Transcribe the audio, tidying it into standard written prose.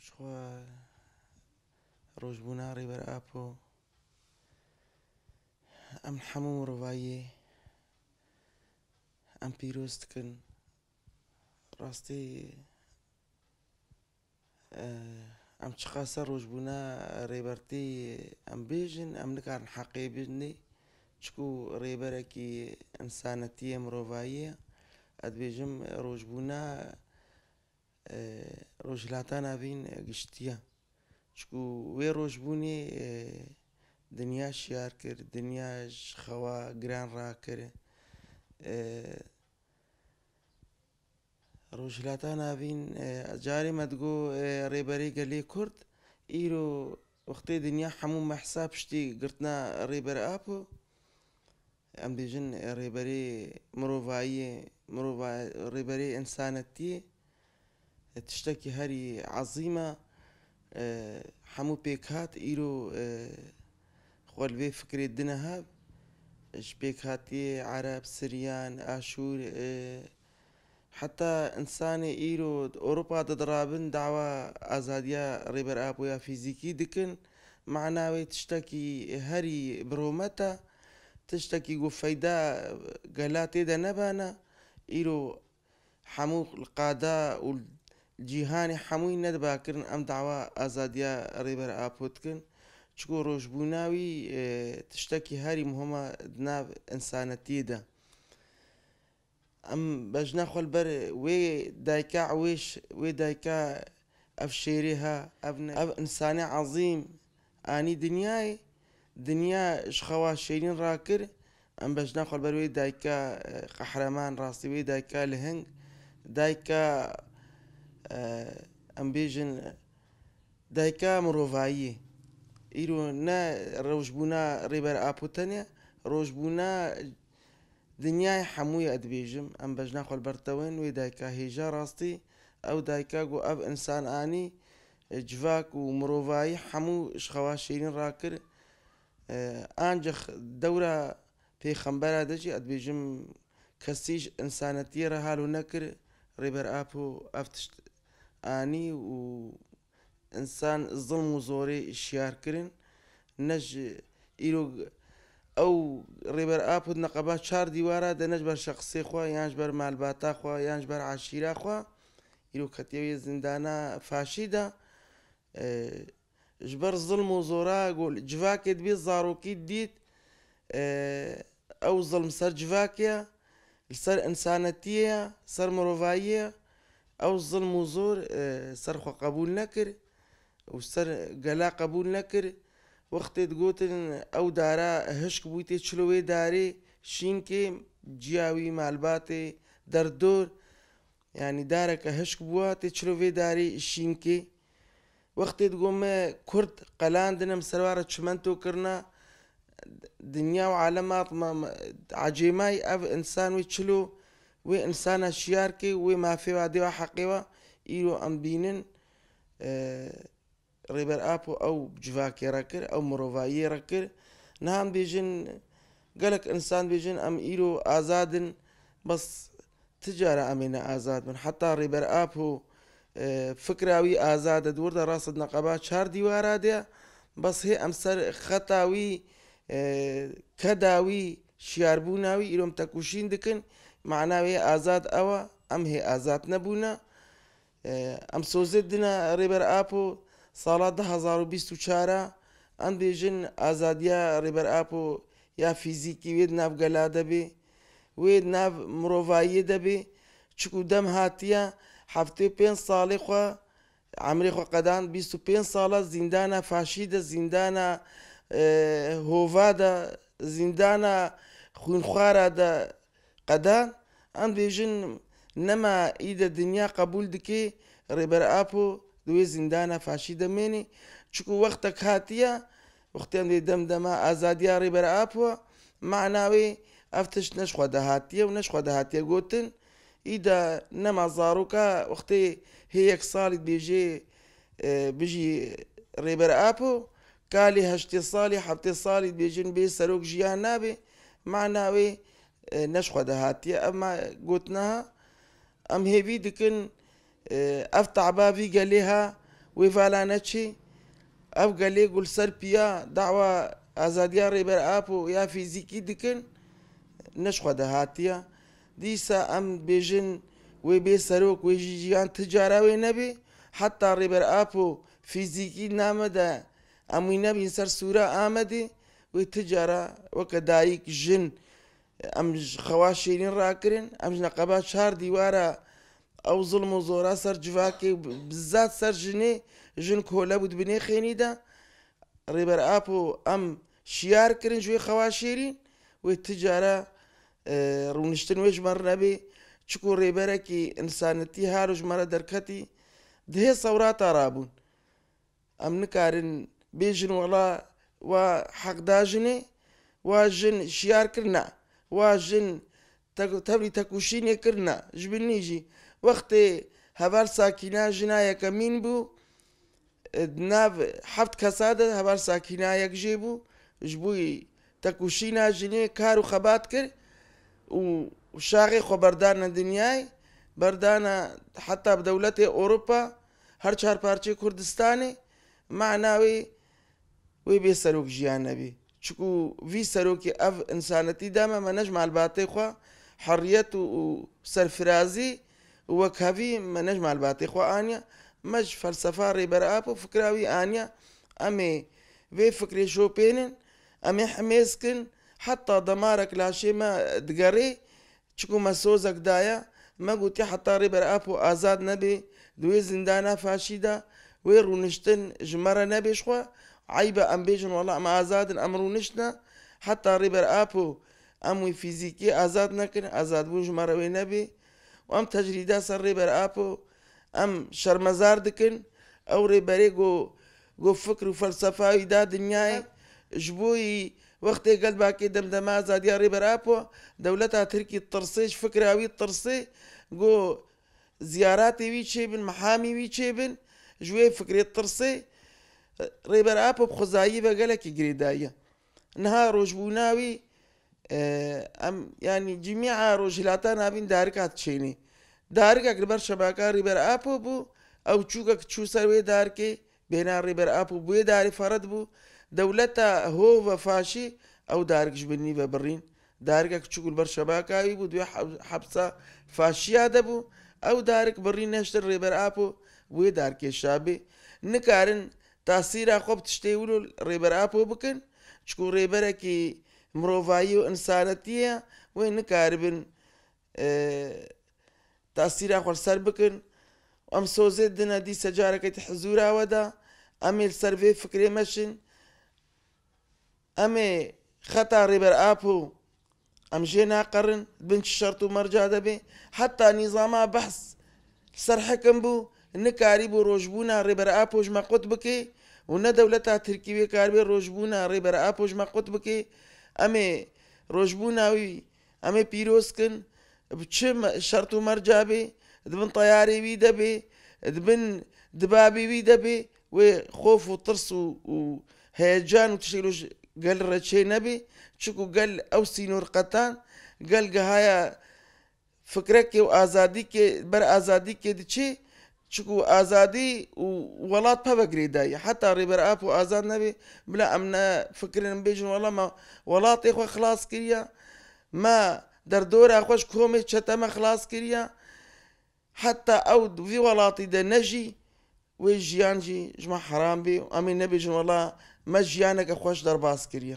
شخوا روجبونا ريبر ابو ام حمو مرۆڤاییێ ام پیرۆز دکن ڕاستی ام چ قاسە ڕۆژبوونا ڕێبەرتی ام بێژن ام نکارن حەقێ بێنێ چکو ڕێبەرێکی ئینسانەتیە مرۆڤاییە ئەدبێژم ڕۆژبوونا ڕۆژهەڵاتە ناوین گشتیە چکو وێ ڕۆژبوونێ دنیا شیار کرد دنیاش خەوا گران ڕاکرد ڕۆژهەڵاتە ناوین جارێ مەدگۆ ڕێبەرەی گەلێ کورد ئیرۆ وەختەی دنیا هەموو مەحسا پشتی گرتنا ڕێبەر ئاپۆ ئەم بێژن ڕێبەرەی مرۆڤاییە ڕێبەرەی ئینسانەتیە تشتێکی هەری عەزیمە هەموو پێک هات ئیرۆ خۆ لەوێ فکرێ دنە هەب ji pêkhatiyê Ereb, Siriyan, Aşûr heta insanê îro Ewropa de dirabin dawa azadiya rêberapûya fîzîkî dikin mena wê tiştekî herî birûmet e tiştekî ku feyda gela tê de nebane îro hemû qada û cîhanê hemûyî nedibakirin em dawa azadiya rêberapû dikin çikû rojbûna wî tiştekî herî muhim e di nav însanetiyê de em bejna xwe li ber wê dayika ewêş wê dayika ev şêrê he ev însanê ezîm anî dinyayê dinya ji xewa şêrîn rakir em bejna xwe li ber wê dayika qehreman rastî wê dayika lihing dayika em bêjin dayika mirovayiyê îro ne rojbûna rêberapû tenê rojbûna dinyayê hemûyê dibêjim em bejna xwe li ber te wên wê dayika hêja rastî ew dayika ku ev însan anî civak û mirovayî hemû ji xewa şêrîn rakir ancix dewra pêxembera de jî dibêjim kesî ji însanetiyê re halo nekir rêberapû ev tişt anî û insan zilm û zorê şiyar kirin ne ji îro ew rêberapû neqeba çar dîwara de ne ji ber şexsê xwe yan ji ber malbata xwe yan ji ber eşîra xwe îro ketiye wê zindana faşî de ji ber zilm û zora got civakê dibê zarokî dît ew zilm ser civakê ye li ser însanetiyê ye ser mirovayiyê ye ew zilm û zor ser xwe qebûl nekir û ser gela qebûl nekir wextê digotin ew dara hişk bûyî tê çilo wê darê şînkê ciya wî malbatê derdor yanî dareke hişk bûwa tê çilo wê darê şînkê wextê digot me Kurd qelandin em serwara çimento kirina dinya û elemat ecêmayî ev însan wê çilo wê însana şiyar kê wê mafê wa dê wa heqê wa îro em bînin rêberapû ew civakê re kir ew mirovayiyê re kir niha em bêjin gelek însan bêjin em îro azadin bes ti cara em ê neazad bin heta rêberapû fikra wî azad e dûr de rast neqeba çar dîwara de ye bes hê em ser xeta wî keda wî şiyarbûna wî îro em tekoşîn dikin mena wê azad ew e em hê azad nebûne em sozê dina rêberapû sala 2024 em bêjin azadiya rêberapû ya fîzîkî wê di nav gela de bê wê di nav mirovayiyê de bê çikû dem hatiye heftê pênc salê xwe emirê xwe qedan 25 sala zîndana faşî de zîndana hova de zîndana xwînxwara de qedan em bêjin nema îde dinya qebûl dike rêberapû di wê zîndana faşî de mênê çikû wextek hatiye wextê em dê demdema azadiya rêberapû e mena wê ev tişt ne ji xwe de hatiye û ne ji xwe de hatiye gotin îde nema zaroka wextê hê yek salî dibêje bijî rêberapû kalê heştê salî heftê salî dibêjin bê serok jiyan nabe mena wê ne ji xwe de hatiye ev gotina em hêvî dikin ev teዕba vî gelê he وێڤالانە چی ئەو گەلێ گولسەر پیا داوا ئازادیا ڕێبەر ئاپ و یا فیزیکی دکن نەشخوا دەهاتیە دیسا ئەم بێژن وێ بێ سەرۆک وێژی ژیان تجارە وێ نەبێ حتا ڕێبەر ئاپ و فیزیکی نامەدە ئەمووی نەبین سەر سوورە ئامەدێ وێ تجارە وەکە دایک ژن ئەم خەوا شێرین ڕاکردن ئەم ژنەقەبا چار دیوارە ئەو زڵم و زۆرا سەر جوواکێ بزات سەر ژنێ ژن کۆلە بود بنێ خێنیدا ڕێبەر ئاپ و ئەم شیارکردن ژێ خەوا شێرین وێ تجارە ڕوونشتن وێ ژمەڕ نەبێ چکو ڕێبەرێکی ئینسانەتی هار و ژمەرە دەرکەتی دهێ سەوراتا ڕابوون ئەم نکارن بێژن وەڵا وا حەقدا ژنێ وا ژن شیار کردنا وا ژن تەبری تەکوشینێ کردنا ji bin nîjî wextê heval sakîna jina yekemîn bû nav heft kesa de heval sakînayek jê bû ji bo tekuşîna jinê kar û xebat kir û şaxê xwe berdana dinyayê berdana heta bi dewletê Ewropa her çarparçeyê Kurdistanê mena wê bê serok jiyan nebê çikû vî serokê ev însanetî deme me ne ji malbatê xwe heriyet û serfirazî û wekhevî me ne ji malbatê xwe aniye me ji felsefa rêber ap û fikra wî aniye em ê vê fikrê şopênin em ê hemêzkin heta demarek laşê me digerê çikû me sozek daye me gotiye heta rêber ap û azad nebê di wê zindana faşî de wê rûniştin ji me re nebê ji xwe عیبە ئەم بێژن وەڵا ئەمە ئازادن ئەم ڕوونشتە حتا ڕێبەر ئاپ و ئەم وی فیزیکی ئازاد نەکردن ئازادبوون ژمارەوەی نەبێ و ئەم تەجریدا سەر ڕێبەر ئاپ و ئەم شەرمەزار دکن ئەو ڕێبەرێ گۆ فکر و فەلسەفاوی دا دنیای ji بۆی وەختێ گەل باکێ دەمدەما ئازادیا ڕێبەر ئاپۆ دەولەتا ترکی ترسێ ji فکراوی ترسێ گۆ زیاراتێ وی چێبن محامی وی چێبن ji wê fikrê tirsê ڕێبەر ئاپ و بخۆزایی بە گەلێکی گرێداییە نها ڕۆژبووناوی ئەم ینی جمیعا ڕۆژهیلاتا نابین دارک هات چێنێ دارکێک لەبەر شەباکە ڕێبەر ئاپۆ بوو ئەو چووکێک چوو سەر وێ دارکێ بێنا ڕێبەر ئاپ و بوێ داری فەرەت بوو دەولەتە هۆ بە فاشی ئەو دارکش بنی بە بڕین دارکێک چوو لەبەر شەباکاوی بوو دوێ حەبسە فاشیا دەبوو ئەو دارک بڕی نەشتر ڕێبەر ئاپ و بوێ دارکێشابێ نکارن تاسیرا خۆ تشتێ ول و ڕێبەر ئاپۆ بکەن چکو ڕێبەرێکی مرۆڤایی و ئینسانەتیە وێ نکاربن تاسیرا خۆ سەر بکەن ئەم سۆزێت دنە دیسە جارەکەی حزوراوەدا ئەمێ سەر vê fikrê meşin em ê xeta rêber ap û em jê naqerin bin çi şert û merca debe heta nîzama behs ser hekim bû nikarî bû rojbûna rêber ap û ji me qut bike û ne dewleta Tirkî wê karibê rojbûna rêber ap û ji me qut bike em ê rojbûna wî em ê pîroz kin bi çi şert û merca bê dibin teyarê wî de bê dibin dibabê wî de bê wê xof û tirs û heyecan û tiştê gel reçê nebê çikû gel ew sînorqetan gel gihaya fikrekê û azadîkê ber azadîkê diçê çikû azadî û welat peve girêdayî heta rêber ap û azad nebê bila em ne fikirin bêjin wela me welatê xwe xilas kiriye me derdora xwe ji komê çete me xilas kiriye heta ew vî welatî de nejî wê jiyan jî ji me heram bê em ê nebêjin wela me jiyaneke xweş derbas kiriye.